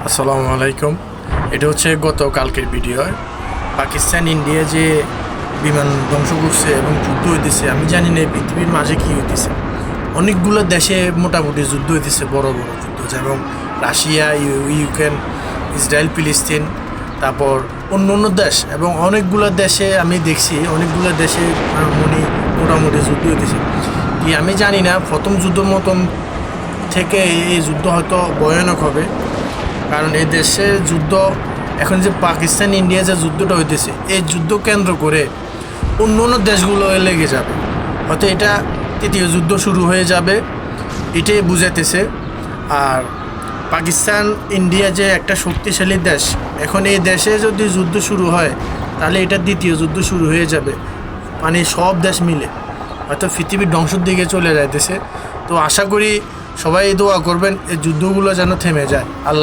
আসসালামু আলাইকুম। এটা হচ্ছে গতকালকের ভিডিও। পাকিস্তান ইন্ডিয়া যে বিমান ধ্বংস করছে এবং যুদ্ধ হইতেছে, আমি জানি না পৃথিবীর মাঝে কী হইতেছে। অনেকগুলো দেশে মোটামুটি যুদ্ধ হইতেছে, বড় বড় যুদ্ধ, যেমন রাশিয়া, ইউক্রেন, ইসরায়েল, ফিলিস্তিন, তারপর অন্য অন্য দেশ এবং অনেকগুলো দেশে আমি দেখছি অনেকগুলো দেশে মোটামুটি যুদ্ধ হইতেছে। কি আমি জানি না, প্রথম যুদ্ধের মতন থেকে এই যুদ্ধ হয়তো ভয়ানক হবে, কারণ এই দেশে যুদ্ধ এখন যে পাকিস্তান ইন্ডিয়া যে যুদ্ধটা হইতেছে, এই যুদ্ধ কেন্দ্র করে অন্য অন্য দেশগুলো লেগে যাবে, হয়তো এটা তৃতীয় যুদ্ধ শুরু হয়ে যাবে, এটাই বুঝাইতেছে। আর পাকিস্তান ইন্ডিয়া যে একটা শক্তিশালী দেশ, এখন এই দেশে যদি যুদ্ধ শুরু হয় তাহলে এটা দ্বিতীয় যুদ্ধ শুরু হয়ে যাবে, মানে সব দেশ মিলে হয়তো পৃথিবীর ধ্বংসের দিকে চলে যাইতেছে। তো আশা করি সবাই দোয়া করবেন এই যুদ্ধগুলো যেন থেমে যায়। আল্লাহ।